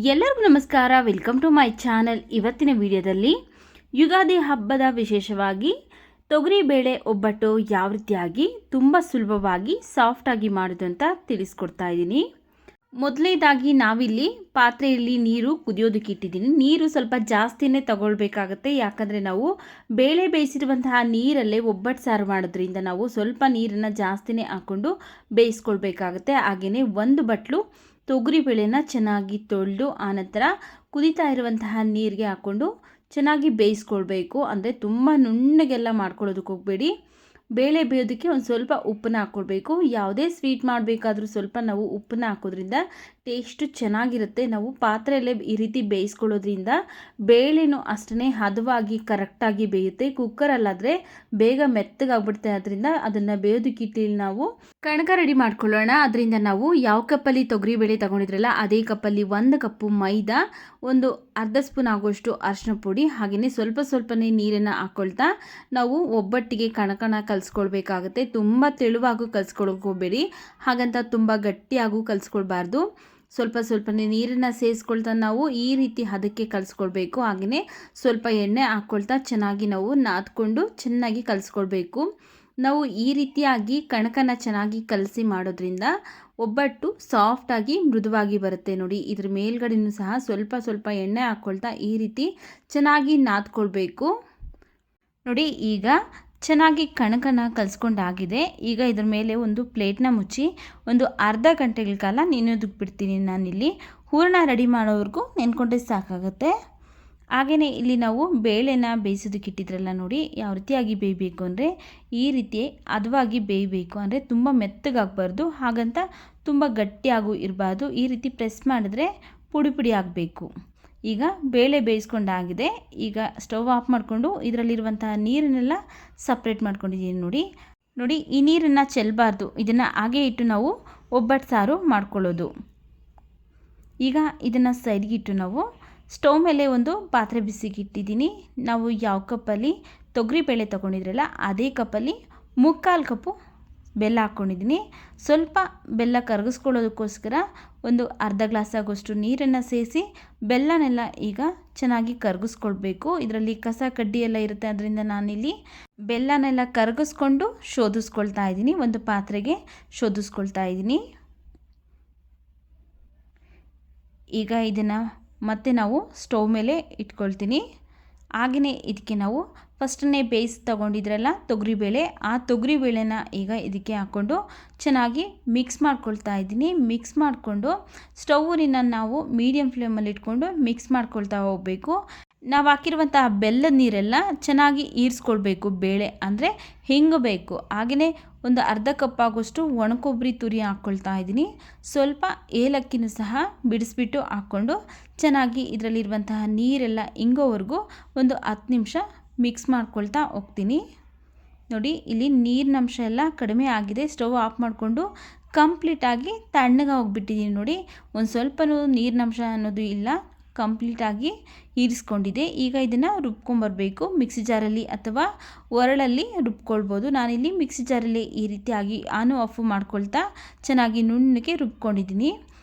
ಎಲ್ಲರಿಗೂ ನಮಸ್ಕಾರ. Welcome to my channel. ಇವತ್ತಿನ ವಿಡಿಯೋದಲ್ಲಿ ಯುಗಾದಿ ಹಬ್ಬದ ವಿಶೇಷವಾಗಿ ತೊಗರಿಬೇಳೆ ಒಬ್ಬಟ್ಟು ಯಾವ ರೀತಿಯಾಗಿ ತುಂಬ ಸುಲಭವಾಗಿ ಸಾಫ್ಟಾಗಿ ಮಾಡೋದು ಅಂತ ತಿಳಿಸ್ಕೊಡ್ತಾ ಇದ್ದೀನಿ. ಮೊದಲನೇದಾಗಿ ನಾವಿಲ್ಲಿ ಪಾತ್ರೆಯಲ್ಲಿ ನೀರು ಕುದಿಯೋದಕ್ಕೆ ಇಟ್ಟಿದ್ದೀನಿ. ನೀರು ಸ್ವಲ್ಪ ಜಾಸ್ತಿನೇ ತಗೊಳ್ಬೇಕಾಗತ್ತೆ, ಯಾಕಂದರೆ ನಾವು ಬೇಳೆ ಬೇಯಿಸಿರುವಂತಹ ನೀರಲ್ಲೇ ಒಬ್ಬಟ್ಟು ಸಾರು ಮಾಡೋದ್ರಿಂದ ನಾವು ಸ್ವಲ್ಪ ನೀರನ್ನು ಜಾಸ್ತಿನೇ ಹಾಕ್ಕೊಂಡು ಬೇಯಿಸ್ಕೊಳ್ಬೇಕಾಗತ್ತೆ. ಹಾಗೆಯೇ ಒಂದು ಬಟ್ಲು ತೊಗರಿಬೇಳೆನ ಚೆನ್ನಾಗಿ ತೊಳೆದು ಆನಂತರ ಕುದೀತಾ ಇರುವಂತಹ ನೀರಿಗೆ ಹಾಕ್ಕೊಂಡು ಚೆನ್ನಾಗಿ ಬೇಯಿಸ್ಕೊಳ್ಬೇಕು. ಅಂದರೆ ತುಂಬ ನುಣ್ಣಗೆಲ್ಲ ಮಾಡ್ಕೊಳ್ಳೋದಕ್ಕೆ ಹೋಗಬೇಡಿ. ಬೇಳೆ ಬೇಯೋದಕ್ಕೆ ಒಂದು ಸ್ವಲ್ಪ ಉಪ್ಪನ್ನ ಹಾಕ್ಕೊಳ್ಬೇಕು. ಯಾವುದೇ ಸ್ವೀಟ್ ಮಾಡಬೇಕಾದ್ರೂ ಸ್ವಲ್ಪ ನಾವು ಉಪ್ಪನ್ನ ಹಾಕೋದ್ರಿಂದ ಟೇಸ್ಟು ಚೆನ್ನಾಗಿರುತ್ತೆ. ನಾವು ಪಾತ್ರೆಯಲ್ಲೇ ಈ ರೀತಿ ಬೇಯಿಸ್ಕೊಳ್ಳೋದ್ರಿಂದ ಬೇಳೆನೂ ಅಷ್ಟೇ ಹದವಾಗಿ ಕರೆಕ್ಟಾಗಿ ಬೇಯುತ್ತೆ. ಕುಕ್ಕರಲ್ಲಾದರೆ ಬೇಗ ಮೆತ್ತಗಾಗ್ಬಿಡುತ್ತೆ. ಅದರಿಂದ ಅದನ್ನು ಬೇಯೋದಕ್ಕೆ ಇಟ್ಟು ನಾವು ಕಣಕ ರೆಡಿ ಮಾಡ್ಕೊಳ್ಳೋಣ. ಅದರಿಂದ ನಾವು ಯಾವ ಕಪ್ಪಲ್ಲಿ ತೊಗರಿಬೇಳೆ ತೊಗೊಂಡಿದ್ರಲ್ಲ ಅದೇ ಕಪ್ಪಲ್ಲಿ 1 ಕಪ್ಪು ಮೈದಾ, ಒಂದು ಅರ್ಧ ಸ್ಪೂನ್ ಆಗುವಷ್ಟು ಅರಿಶಿನ ಪುಡಿ, ಹಾಗೆಯೇ ಸ್ವಲ್ಪನೇ ನೀರನ್ನು ಹಾಕ್ಕೊಳ್ತಾ ನಾವು ಒಬ್ಬಟ್ಟಿಗೆ ಕಣಕಣ ಕಲಿಸ್ಕೊಳ್ಬೇಕಾಗುತ್ತೆ. ತುಂಬ ತೆಳುವಾಗೂ ಕಲಿಸ್ಕೊಳಕ್ಕೆ ಹೋಗಬೇಡಿ, ಹಾಗಂತ ತುಂಬ ಗಟ್ಟಿಯಾಗೂ ಕಲಿಸ್ಕೊಳ್ಬಾರ್ದು. ಸ್ವಲ್ಪನೇ ನೀರನ್ನು ಸೇರಿಸ್ಕೊಳ್ತಾ ನಾವು ಈ ರೀತಿ ಹದಕ್ಕೆ ಕಲಿಸ್ಕೊಳ್ಬೇಕು. ಹಾಗೆಯೇ ಸ್ವಲ್ಪ ಎಣ್ಣೆ ಹಾಕ್ಕೊಳ್ತಾ ಚೆನ್ನಾಗಿ ನಾವು ನಾದ್ಕೊಂಡು ಚೆನ್ನಾಗಿ ಕಲಿಸ್ಕೊಳ್ಬೇಕು. ನಾವು ಈ ರೀತಿಯಾಗಿ ಕಣಕನ ಚೆನ್ನಾಗಿ ಕಲಸಿ ಮಾಡೋದ್ರಿಂದ ಒಬ್ಬಟ್ಟು ಸಾಫ್ಟಾಗಿ ಮೃದುವಾಗಿ ಬರುತ್ತೆ. ನೋಡಿ, ಇದ್ರ ಮೇಲ್ಗಡೆನೂ ಸಹ ಸ್ವಲ್ಪ ಎಣ್ಣೆ ಹಾಕ್ಕೊಳ್ತಾ ಈ ರೀತಿ ಚೆನ್ನಾಗಿ ನಾದ್ಕೊಳ್ಬೇಕು. ನೋಡಿ, ಈಗ ಚೆನ್ನಾಗಿ ಕಣಕನ ಕಲಿಸ್ಕೊಂಡಾಗಿದೆ. ಈಗ ಇದ್ರ ಮೇಲೆ ಒಂದು ಪ್ಲೇಟ್ನ ಮುಚ್ಚಿ ಒಂದು ಅರ್ಧ ಗಂಟೆಗಳ ಕಾಲ ನೆನೆಯೋದಕ್ಕೆ ಬಿಡ್ತೀನಿ. ನಾನಿಲ್ಲಿ ಹೂರಣ ರೆಡಿ ಮಾಡೋವರೆಗೂ ನೆನ್ಕೊಂಡ್ರೆ ಸಾಕಾಗುತ್ತೆ. ಹಾಗೆಯೇ ಇಲ್ಲಿ ನಾವು ಬೇಳೆನ ಬೇಯಿಸೋದಕ್ಕೆ ಇಟ್ಟಿದ್ರಲ್ಲ, ನೋಡಿ ಯಾವ ರೀತಿಯಾಗಿ ಬೇಯಬೇಕು ಅಂದರೆ ಈ ರೀತಿ ಹದವಾಗಿ ಬೇಯಬೇಕು. ಅಂದರೆ ತುಂಬ ಮೆತ್ತಗಾಗಬಾರ್ದು, ಹಾಗಂತ ತುಂಬ ಗಟ್ಟಿಯಾಗೂ ಇರಬಾರ್ದು. ಈ ರೀತಿ ಪ್ರೆಸ್ ಮಾಡಿದ್ರೆ ಪುಡಿ ಆಗಬೇಕು. ಈಗ ಬೇಳೆ ಬೇಯಿಸ್ಕೊಂಡಾಗಿದೆ. ಈಗ ಸ್ಟವ್ ಆಫ್ ಮಾಡಿಕೊಂಡು ಇದರಲ್ಲಿರುವಂತಹ ನೀರನ್ನೆಲ್ಲ ಸಪ್ರೇಟ್ ಮಾಡ್ಕೊಂಡಿದ್ದೀನಿ. ನೋಡಿ ಈ ನೀರನ್ನು ಚೆಲ್ಲಬಾರ್ದು. ಇದನ್ನು ಹಾಗೆ ಇಟ್ಟು ನಾವು ಒಬ್ಬಟ್ಟು ಸಾರು ಮಾಡ್ಕೊಳ್ಳೋದು. ಈಗ ಇದನ್ನು ಸೈಡ್ಗಿಟ್ಟು ನಾವು ಸ್ಟವ್ ಮೇಲೆ ಒಂದು ಪಾತ್ರೆ ಬಿಸಿಗೆ ಇಟ್ಟಿದ್ದೀನಿ. ನಾವು ಯಾವ ಕಪ್ಪಲ್ಲಿ ತೊಗರಿಬೇಳೆ ತೊಗೊಂಡಿದ್ರಲ್ಲ ಅದೇ ಕಪ್ಪಲ್ಲಿ 3/4 ಕಪ್ಪು ಬೆಲ್ಲ ಹಾಕ್ಕೊಂಡಿದ್ದೀನಿ. ಸ್ವಲ್ಪ ಬೆಲ್ಲ ಕರಗಿಸ್ಕೊಳ್ಳೋದಕ್ಕೋಸ್ಕರ ಒಂದು ಅರ್ಧ ಗ್ಲಾಸ್ ಆಗೋಷ್ಟು ನೀರನ್ನು ಸೇರಿಸಿ ಬೆಲ್ಲನೆಲ್ಲ ಈಗ ಚೆನ್ನಾಗಿ ಕರಗಿಸ್ಕೊಳ್ಬೇಕು. ಇದರಲ್ಲಿ ಕಸ ಕಡ್ಡಿ ಎಲ್ಲ ಇರುತ್ತೆ, ಅದರಿಂದ ನಾನಿಲ್ಲಿ ಬೆಲ್ಲನೆಲ್ಲ ಕರಗಿಸ್ಕೊಂಡು ಶೋಧಿಸ್ಕೊಳ್ತಾ ಇದ್ದೀನಿ. ಒಂದು ಪಾತ್ರೆಗೆ ಶೋಧಿಸ್ಕೊಳ್ತಾ ಇದ್ದೀನಿ. ಈಗ ಇದನ್ನು ಮತ್ತೆ ನಾವು ಸ್ಟವ್ ಮೇಲೆ ಇಟ್ಕೊಳ್ತೀನಿ. ಹಾಗೆಯೇ ಇದಕ್ಕೆ ನಾವು ಫಸ್ಟನ್ನೇ ಬೇಯಿಸಿ ತೊಗೊಂಡಿದ್ರಲ್ಲ ತೊಗರಿಬೇಳೆ, ಆ ತೊಗರಿಬೇಳೆನ ಈಗ ಇದಕ್ಕೆ ಹಾಕ್ಕೊಂಡು ಚೆನ್ನಾಗಿ ಮಿಕ್ಸ್ ಮಾಡ್ಕೊಳ್ತಾ ಇದ್ದೀನಿ. ಮಿಕ್ಸ್ ಮಾಡಿಕೊಂಡು ಸ್ಟವ್ವನ್ನ ನಾವು ಮೀಡಿಯಮ್ ಫ್ಲೇಮಲ್ಲಿ ಇಟ್ಕೊಂಡು ಮಿಕ್ಸ್ ಮಾಡ್ಕೊಳ್ತಾ ಹೋಗಬೇಕು. ನಾವು ಹಾಕಿರುವಂತಹ ಬೆಲ್ಲದ ನೀರೆಲ್ಲ ಚೆನ್ನಾಗಿ ಈರಿಸ್ಕೊಳ್ಬೇಕು. ಬೇಳೆ ಅಂದರೆ ಹಿಂಗಬೇಕು. ಹಾಗೆಯೇ ಒಂದು ಅರ್ಧ ಕಪ್ ಆಗೋಷ್ಟು ಒಣಕೊಬ್ಬರಿ ತುರಿ ಹಾಕ್ಕೊಳ್ತಾ ಇದ್ದೀನಿ. ಸ್ವಲ್ಪ ಏಲಕ್ಕಿನೂ ಸಹ ಬಿಡಿಸ್ಬಿಟ್ಟು ಹಾಕ್ಕೊಂಡು ಚೆನ್ನಾಗಿ ಇದರಲ್ಲಿರುವಂತಹ ನೀರೆಲ್ಲ ಇಂಗೋವರೆಗೂ ಒಂದು 10 ನಿಮಿಷ ಮಿಕ್ಸ್ ಮಾಡ್ಕೊಳ್ತಾ ಹೋಗ್ತೀನಿ. ನೋಡಿ, ಇಲ್ಲಿ ನೀರಿನ ಅಂಶ ಎಲ್ಲ ಕಡಿಮೆ ಆಗಿದೆ. ಸ್ಟವ್ ಆಫ್ ಮಾಡಿಕೊಂಡು ಕಂಪ್ಲೀಟಾಗಿ ತಣ್ಣಗೆ ಹೋಗ್ಬಿಟ್ಟಿದ್ದೀನಿ. ನೋಡಿ, ಒಂದು ಸ್ವಲ್ಪನೂ ನೀರಿನ ಅಂಶ ಅನ್ನೋದು ಇಲ್ಲ, ಕಂಪ್ಲೀಟಾಗಿ ಈರಿಸ್ಕೊಂಡಿದೆ. ಈಗ ಇದನ್ನು ರುಬ್ಕೊಂಬರಬೇಕು. ಮಿಕ್ಸಿ ಜಾರಲ್ಲಿ ಅಥವಾ ಒರಳಲ್ಲಿ ರುಬ್ಕೊಳ್ಬೋದು. ನಾನಿಲ್ಲಿ ಮಿಕ್ಸಿ ಜಾರಲ್ಲಿ ಈ ರೀತಿಯಾಗಿ ಆನು ಆಫು ಮಾಡ್ಕೊಳ್ತಾ ಚೆನ್ನಾಗಿ ನುಣ್ಣಗೆ ರುಬ್ಕೊಂಡಿದ್ದೀನಿ.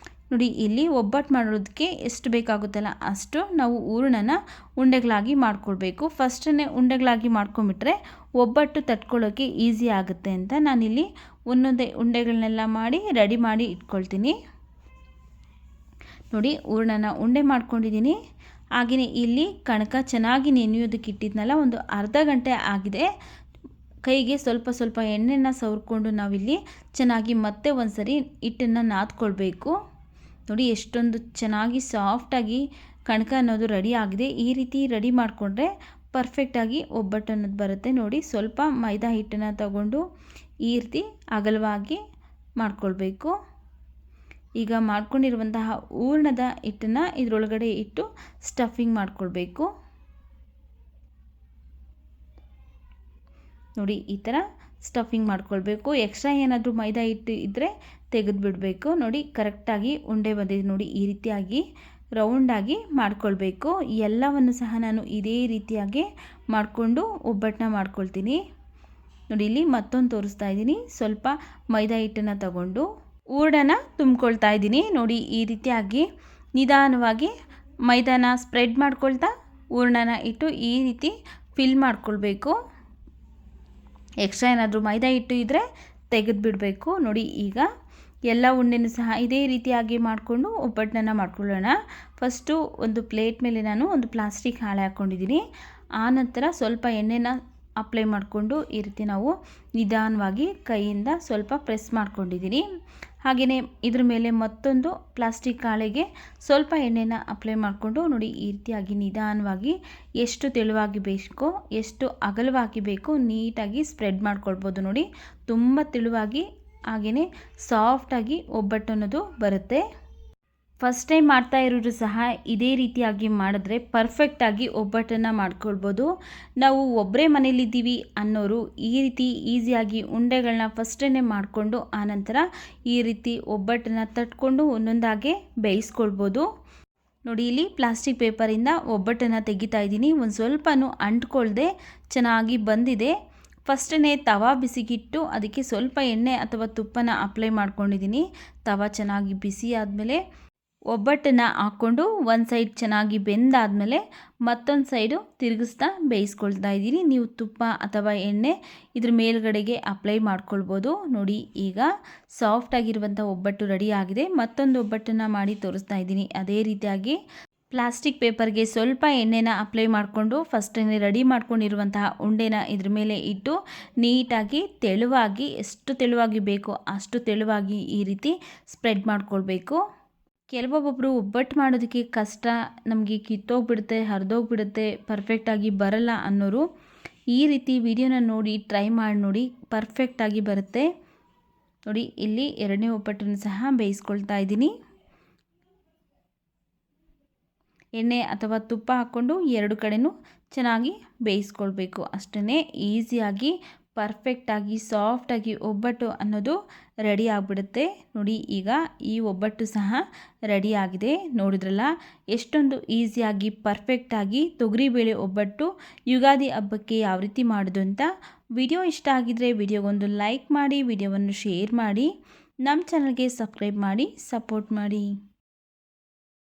ನೋಡಿ, ಇಲ್ಲಿ ಒಬ್ಬಟ್ಟು ಮಾಡೋದಕ್ಕೆ ಎಷ್ಟು ಬೇಕಾಗುತ್ತಲ್ಲ ಅಷ್ಟು ನಾವು ಹೂರಣನ ಉಂಡೆಗಳಾಗಿ ಮಾಡ್ಕೊಳ್ಬೇಕು. ಫಸ್ಟನ್ನೇ ಉಂಡೆಗಳಾಗಿ ಮಾಡ್ಕೊಂಬಿಟ್ರೆ ಒಬ್ಬಟ್ಟು ತಟ್ಕೊಳ್ಳೋಕ್ಕೆ ಈಸಿ ಆಗುತ್ತೆ ಅಂತ ನಾನಿಲ್ಲಿ ಒಂದೊಂದೇ ಉಂಡೆಗಳನ್ನೆಲ್ಲ ಮಾಡಿ ರೆಡಿ ಮಾಡಿ ಇಟ್ಕೊಳ್ತೀನಿ. ನೋಡಿ, ಹೂರಣನ ಉಂಡೆ ಮಾಡ್ಕೊಂಡಿದ್ದೀನಿ. ಹಾಗೆಯೇ ಇಲ್ಲಿ ಕಣಕ ಚೆನ್ನಾಗಿ ನೆನೆಯೋದಕ್ಕೆ ಇಟ್ಟಿದ್ನಲ್ಲ, ಒಂದು ಅರ್ಧ ಗಂಟೆ ಆಗಿದೆ. ಕೈಗೆ ಸ್ವಲ್ಪ ಎಣ್ಣೆನ ಸವರ್ಕೊಂಡು ನಾವಿಲ್ಲಿ ಚೆನ್ನಾಗಿ ಮತ್ತೆ ಒಂದು ಸರಿ ಹಿಟ್ಟನ್ನು ನಾದ್ಕೊಳ್ಬೇಕು. ನೋಡಿ, ಎಷ್ಟೊಂದು ಚೆನ್ನಾಗಿ ಸಾಫ್ಟಾಗಿ ಕಣಕ ಅನ್ನೋದು ರೆಡಿ ಆಗಿದೆ. ಈ ರೀತಿ ರೆಡಿ ಮಾಡಿಕೊಂಡ್ರೆ ಪರ್ಫೆಕ್ಟಾಗಿ ಒಬ್ಬಟ್ಟು ಅನ್ನೋದು ಬರುತ್ತೆ. ನೋಡಿ, ಸ್ವಲ್ಪ ಮೈದಾ ಹಿಟ್ಟನ್ನು ತಗೊಂಡು ಈ ರೀತಿ ಅಗಲವಾಗಿ ಮಾಡ್ಕೊಳ್ಬೇಕು. ಈಗ ಮಾಡ್ಕೊಂಡಿರುವಂತಹ ಹೂರಣದ ಹಿಟ್ಟನ್ನು ಇದರೊಳಗಡೆ ಇಟ್ಟು ಸ್ಟಫಿಂಗ್ ಮಾಡ್ಕೊಳ್ಬೇಕು. ನೋಡಿ, ಈ ಥರ ಸ್ಟಫಿಂಗ್ ಮಾಡ್ಕೊಳ್ಬೇಕು. ಎಕ್ಸ್ಟ್ರಾ ಏನಾದರೂ ಮೈದಾ ಹಿಟ್ಟು ಇದ್ದರೆ ತೆಗೆದುಬಿಡಬೇಕು. ನೋಡಿ, ಕರೆಕ್ಟಾಗಿ ಉಂಡೆ ಬಂದಿದೆ. ನೋಡಿ, ಈ ರೀತಿಯಾಗಿ ರೌಂಡಾಗಿ ಮಾಡ್ಕೊಳ್ಬೇಕು. ಎಲ್ಲವನ್ನು ಸಹ ನಾನು ಇದೇ ರೀತಿಯಾಗಿ ಮಾಡಿಕೊಂಡು ಒಬ್ಬಟ್ಟನ್ನ ಮಾಡ್ಕೊಳ್ತೀನಿ. ನೋಡಿ, ಇಲ್ಲಿ ಮತ್ತೊಂದು ತೋರಿಸ್ತಾ ಇದ್ದೀನಿ. ಸ್ವಲ್ಪ ಮೈದಾ ಹಿಟ್ಟನ್ನು ತಗೊಂಡು ಹೂರಣನ ತುಂಬ್ಕೊಳ್ತಾ ಇದ್ದೀನಿ. ನೋಡಿ, ಈ ರೀತಿಯಾಗಿ ನಿಧಾನವಾಗಿ ಮೈದಾನ ಸ್ಪ್ರೆಡ್ ಮಾಡ್ಕೊಳ್ತಾ ಹೂರಣನ ಇಟ್ಟು ಈ ರೀತಿ ಫಿಲ್ ಮಾಡ್ಕೊಳ್ಬೇಕು. ಎಕ್ಸ್ಟ್ರಾ ಏನಾದರೂ ಮೈದಾ ಹಿಟ್ಟು ಇದ್ದರೆ ತೆಗೆದು ಬಿಡಬೇಕು. ನೋಡಿ, ಈಗ ಎಲ್ಲ ಉಂಡೆನೂ ಸಹ ಇದೇ ರೀತಿಯಾಗಿ ಮಾಡಿಕೊಂಡು ಒಬ್ಬಟ್ಟನ್ನು ಮಾಡ್ಕೊಳ್ಳೋಣ. ಫಸ್ಟು ಒಂದು ಪ್ಲೇಟ್ ಮೇಲೆ ನಾನು ಒಂದು ಪ್ಲಾಸ್ಟಿಕ್ ಹಾಳೆ ಹಾಕ್ಕೊಂಡಿದ್ದೀನಿ. ಆನಂತರ ಸ್ವಲ್ಪ ಎಣ್ಣೆನ ಅಪ್ಲೈ ಮಾಡಿಕೊಂಡು ಈ ರೀತಿ ನಾವು ನಿಧಾನವಾಗಿ ಕೈಯಿಂದ ಸ್ವಲ್ಪ ಪ್ರೆಸ್ ಮಾಡ್ಕೊಂಡಿದ್ದೀನಿ. ಹಾಗೆಯೇ ಇದ್ರ ಮೇಲೆ ಮತ್ತೊಂದು ಪ್ಲಾಸ್ಟಿಕ್ ಹಾಳೆಗೆ ಸ್ವಲ್ಪ ಎಣ್ಣೆನ ಅಪ್ಲೈ ಮಾಡಿಕೊಂಡು ನೋಡಿ ಈ ರೀತಿಯಾಗಿ ನಿಧಾನವಾಗಿ ಎಷ್ಟು ತೆಳುವಾಗಿ ಬೇಕೋ ಎಷ್ಟು ಅಗಲವಾಗಿ ಬೇಕೋ ನೀಟಾಗಿ ಸ್ಪ್ರೆಡ್ ಮಾಡ್ಕೊಳ್ಬೋದು. ನೋಡಿ, ತುಂಬ ತೆಳುವಾಗಿ ಹಾಗೆಯೇ ಸಾಫ್ಟಾಗಿ ಒಬ್ಬಟ್ಟು ಅನ್ನೋದು ಬರುತ್ತೆ. ಫಸ್ಟ್ ಟೈಮ್ ಮಾಡ್ತಾ ಇರೋರು ಸಹ ಇದೇ ರೀತಿಯಾಗಿ ಮಾಡಿದ್ರೆ ಪರ್ಫೆಕ್ಟಾಗಿ ಒಬ್ಬಟ್ಟನ್ನು ಮಾಡ್ಕೊಳ್ಬೋದು. ನಾವು ಒಬ್ಬರೇ ಮನೇಲಿದ್ದೀವಿ ಅನ್ನೋರು ಈ ರೀತಿ ಈಸಿಯಾಗಿ ಉಂಡೆಗಳನ್ನ ಫಸ್ಟೇ ಮಾಡಿಕೊಂಡು ಆನಂತರ ಈ ರೀತಿ ಒಬ್ಬಟ್ಟನ್ನು ತಟ್ಕೊಂಡು ಒಂದೊಂದಾಗೆ ಬೇಯಿಸ್ಕೊಳ್ಬೋದು. ನೋಡಿ, ಇಲ್ಲಿ ಪ್ಲಾಸ್ಟಿಕ್ ಪೇಪರಿಂದ ಒಬ್ಬಟ್ಟನ್ನು ತೆಗಿತಾ ಇದ್ದೀನಿ. ಒಂದು ಸ್ವಲ್ಪನೂ ಅಂಟ್ಕೊಳ್ದೆ ಚೆನ್ನಾಗಿ ಬಂದಿದೆ. ಫಸ್ಟೇ ತವಾ ಬಿಸಿಗಿಟ್ಟು ಅದಕ್ಕೆ ಸ್ವಲ್ಪ ಎಣ್ಣೆ ಅಥವಾ ತುಪ್ಪನ ಅಪ್ಲೈ ಮಾಡ್ಕೊಂಡಿದ್ದೀನಿ. ತವಾ ಚೆನ್ನಾಗಿ ಬಿಸಿ ಆದಮೇಲೆ ಒಬ್ಬಟ್ಟನ್ನು ಹಾಕ್ಕೊಂಡು ಒಂದು ಸೈಡ್ ಚೆನ್ನಾಗಿ ಬೆಂದಾದಮೇಲೆ ಮತ್ತೊಂದು ಸೈಡು ತಿರುಗಿಸ್ತಾ ಬೇಯಿಸ್ಕೊಳ್ತಾ ಇದ್ದೀನಿ. ನೀವು ತುಪ್ಪ ಅಥವಾ ಎಣ್ಣೆ ಇದ್ರ ಮೇಲ್ಗಡೆಗೆ ಅಪ್ಲೈ ಮಾಡ್ಕೊಳ್ಬೋದು. ನೋಡಿ, ಈಗ ಸಾಫ್ಟಾಗಿರುವಂಥ ಒಬ್ಬಟ್ಟು ರೆಡಿ ಆಗಿದೆ. ಮತ್ತೊಂದು ಒಬ್ಬಟ್ಟನ್ನು ಮಾಡಿ ತೋರಿಸ್ತಾ ಇದ್ದೀನಿ. ಅದೇ ರೀತಿಯಾಗಿ ಪ್ಲಾಸ್ಟಿಕ್ ಪೇಪರ್ಗೆ ಸ್ವಲ್ಪ ಎಣ್ಣೆನ ಅಪ್ಲೈ ಮಾಡಿಕೊಂಡು ಫಸ್ಟೇ ರೆಡಿ ಮಾಡ್ಕೊಂಡಿರುವಂತಹ ಉಂಡೆನ ಇದ್ರ ಮೇಲೆ ಇಟ್ಟು ನೀಟಾಗಿ ತೆಳುವಾಗಿ ಎಷ್ಟು ತೆಳುವಾಗಿ ಬೇಕೋ ಅಷ್ಟು ತೆಳುವಾಗಿ ಈ ರೀತಿ ಸ್ಪ್ರೆಡ್ ಮಾಡ್ಕೊಳ್ಬೇಕು. ಕೆಲವೊಬ್ಬೊಬ್ಬರು ಒಬ್ಬಟ್ಟು ಮಾಡೋದಕ್ಕೆ ಕಷ್ಟ, ನಮಗೆ ಕಿತ್ತೋಗ್ಬಿಡುತ್ತೆ, ಹರಿದೋಗ್ಬಿಡುತ್ತೆ, ಪರ್ಫೆಕ್ಟಾಗಿ ಬರಲ್ಲ ಅನ್ನೋರು ಈ ರೀತಿ ವಿಡಿಯೋನ ನೋಡಿ ಟ್ರೈ ಮಾಡಿ ನೋಡಿ, ಪರ್ಫೆಕ್ಟಾಗಿ ಬರುತ್ತೆ. ನೋಡಿ, ಇಲ್ಲಿ ಎರಡನೇ ಒಬ್ಬಟ್ಟನ್ನು ಸಹ ಬೇಯಿಸ್ಕೊಳ್ತಾ ಇದ್ದೀನಿ. ಎಣ್ಣೆ ಅಥವಾ ತುಪ್ಪ ಹಾಕ್ಕೊಂಡು ಎರಡು ಕಡೆನೂ ಚೆನ್ನಾಗಿ ಬೇಯಿಸ್ಕೊಳ್ಬೇಕು. ಅಷ್ಟೇ ಈಸಿಯಾಗಿ ಪರ್ಫೆಕ್ಟಾಗಿ ಸಾಫ್ಟಾಗಿ ಒಬ್ಬಟ್ಟು ಅನ್ನೋದು ರೆಡಿ ಆಗಿಬಿಡುತ್ತೆ. ನೋಡಿ, ಈಗ ಈ ಒಬ್ಬಟ್ಟು ಸಹ ರೆಡಿ ಆಗಿದೆ. ನೋಡಿದ್ರಲ್ಲ ಎಷ್ಟೊಂದು ಈಸಿಯಾಗಿ ಪರ್ಫೆಕ್ಟಾಗಿ ತೊಗರಿಬೇಳೆ ಒಬ್ಬಟ್ಟು ಯುಗಾದಿ ಹಬ್ಬಕ್ಕೆ ಯಾವ ರೀತಿ ಮಾಡೋದು ಅಂತ. ವಿಡಿಯೋ ಇಷ್ಟ ಆಗಿದರೆ ವಿಡಿಯೋಗೊಂದು ಲೈಕ್ ಮಾಡಿ, ವಿಡಿಯೋವನ್ನು ಶೇರ್ ಮಾಡಿ, ನಮ್ಮ ಚಾನಲ್ಗೆ ಸಬ್ಸ್ಕ್ರೈಬ್ ಮಾಡಿ ಸಪೋರ್ಟ್ ಮಾಡಿ.